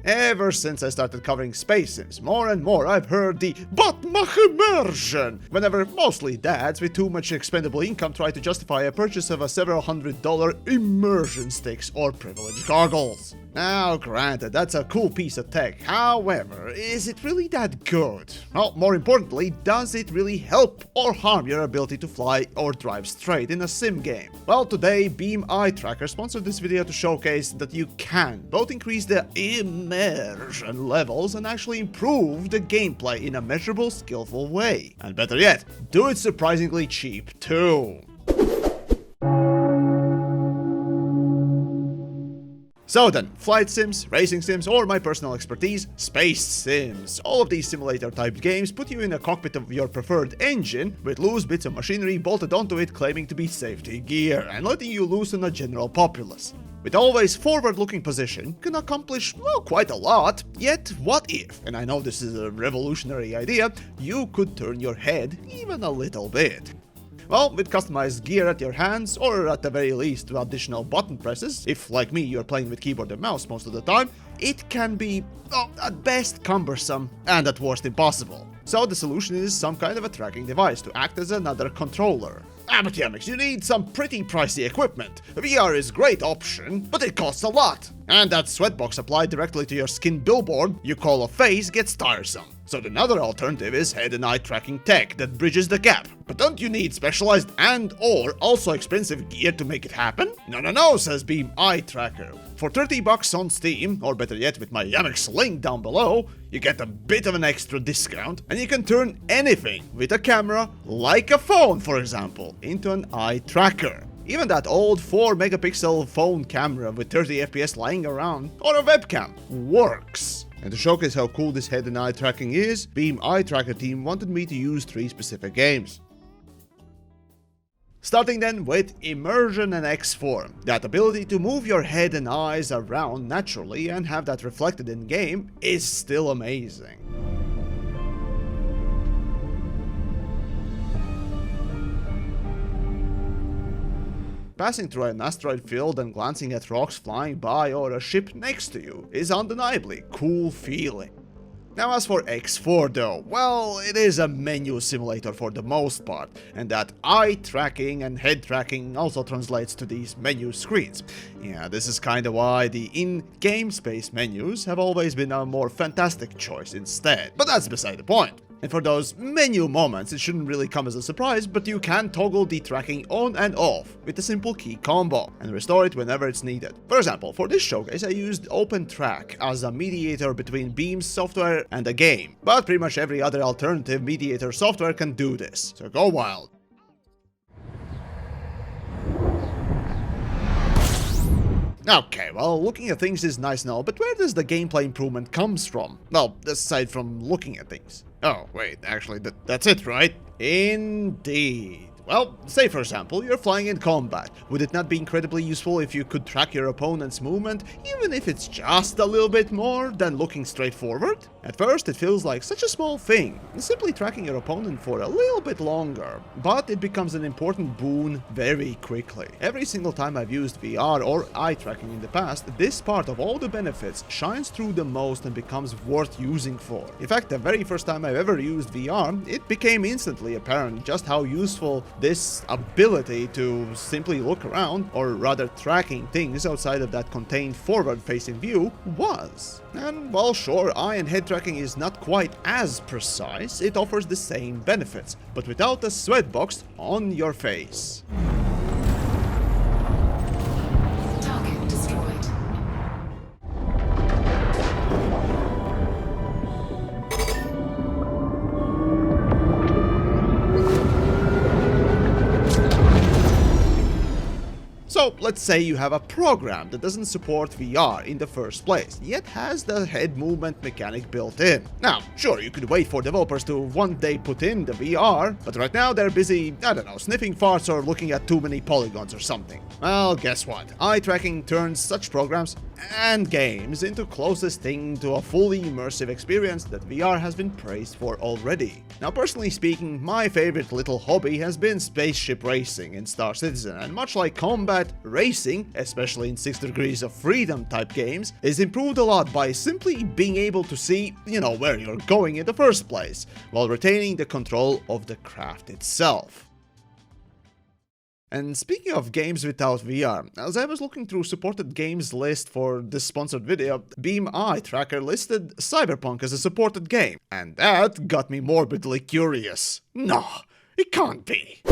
Ever since I started covering space sims, more and more I've heard the "but mach immersion" whenever mostly dads with too much expendable income try to justify a purchase of a several $100 immersion sticks or privilege goggles. Now granted, that's a cool piece of tech, however, is it really that good? Well, more importantly, does it really help or harm your ability to fly or drive straight in a sim game? Well, today Beam Eye Tracker sponsored this video to showcase that you can both increase the immersion levels and actually improve the gameplay in a measurable, skillful way. And better yet, do it surprisingly cheap too. So then, flight sims, racing sims, or my personal expertise, space sims. All of these simulator-type games put you in a cockpit of your preferred engine, with loose bits of machinery bolted onto it claiming to be safety gear, and letting you loose on the general populace. With always forward-looking position, can accomplish, well, quite a lot. Yet, what if, and I know this is a revolutionary idea, you could turn your head even a little bit? Well, with customized gear at your hands, or at the very least additional button presses, if like me you're playing with keyboard and mouse most of the time, it can be, well, at best cumbersome and at worst impossible. So the solution is some kind of a tracking device to act as another controller. But TheYamiks, you need some pretty pricey equipment. VR is a great option, but it costs a lot. And that sweatbox applied directly to your skin billboard you call a face gets tiresome. So another alternative is head and eye tracking tech that bridges the gap. But don't you need specialized and or also expensive gear to make it happen? No, says Beam Eye Tracker. For $30 on Steam, or better yet with my TheYamiks link down below, you get a bit of an extra discount, and you can turn anything with a camera, like a phone for example, into an eye tracker. Even that old 4 megapixel phone camera with 30 FPS lying around, or a webcam, works. And to showcase how cool this head and eye tracking is, Beam Eye Tracker team wanted me to use 3 specific games. Starting then with Immersion and X-Form, that ability to move your head and eyes around naturally and have that reflected in game is still amazing. Passing through an asteroid field and glancing at rocks flying by or a ship next to you is undeniably cool feeling. Now as for X4 though, well, it is a menu simulator for the most part, and that eye tracking and head tracking also translates to these menu screens. Yeah, this is kinda why the in-game space menus have always been a more fantastic choice instead, but that's beside the point. And for those menu moments, it shouldn't really come as a surprise, but you can toggle the tracking on and off with a simple key combo and restore it whenever it's needed. For example, for this showcase I used OpenTrack as a mediator between Beam's software and the game, but pretty much every other alternative mediator software can do this, so go wild. Okay, well, looking at things is nice now, but where does the gameplay improvement comes from? Well, aside from looking at things. Oh, wait, actually, that's it, right? Indeed. Well, say for example, you're flying in combat. Would it not be incredibly useful if you could track your opponent's movement, even if it's just a little bit more than looking straight forward? At first, it feels like such a small thing, simply tracking your opponent for a little bit longer, but it becomes an important boon very quickly. Every single time I've used VR or eye tracking in the past, this part of all the benefits shines through the most and becomes worth using for. In fact, the very first time I've ever used VR, it became instantly apparent just how useful this ability to simply look around, or rather tracking things outside of that contained forward-facing view, was. And while sure, eye and head tracking is not quite as precise, it offers the same benefits, but without a sweatbox on your face. Target destroyed. So let's say you have a program that doesn't support VR in the first place, yet has the head movement mechanic built in. Now, sure, you could wait for developers to one day put in the VR, but right now they're busy, I don't know, sniffing farts or looking at too many polygons or something. Well, guess what? Eye tracking turns such programs and games into closest thing to a fully immersive experience that VR has been praised for already. Now, personally speaking, my favorite little hobby has been spaceship racing in Star Citizen, and much like combat, Racing, especially in 6 Degrees of Freedom type games, is improved a lot by simply being able to see, where you're going in the first place, while retaining the control of the craft itself. And speaking of games without VR, as I was looking through supported games list for this sponsored video, Beam Eye Tracker listed Cyberpunk as a supported game, and that got me morbidly curious. No, it can't be.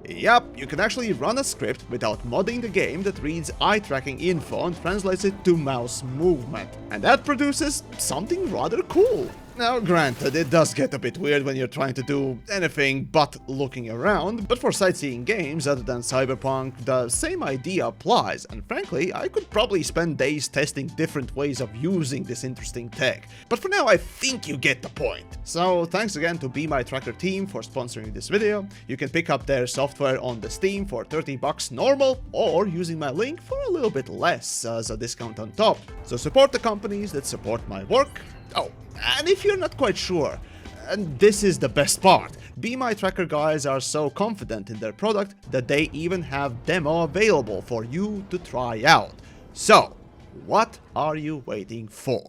Yep, you can actually run a script without modding the game that reads eye tracking info and translates it to mouse movement, and that produces something rather cool. Now granted, it does get a bit weird when you're trying to do anything but looking around, but for sightseeing games other than Cyberpunk, the same idea applies, and frankly, I could probably spend days testing different ways of using this interesting tech. But for now, I think you get the point. So thanks again to Be My Tracker team for sponsoring this video. You can pick up their software on the Steam for $30 normal, or using my link for a little bit less as a discount on top. So support the companies that support my work. Oh, and if you're not quite sure, and this is the best part, Be My Tracker guys are so confident in their product that they even have demo available for you to try out. So, what are you waiting for?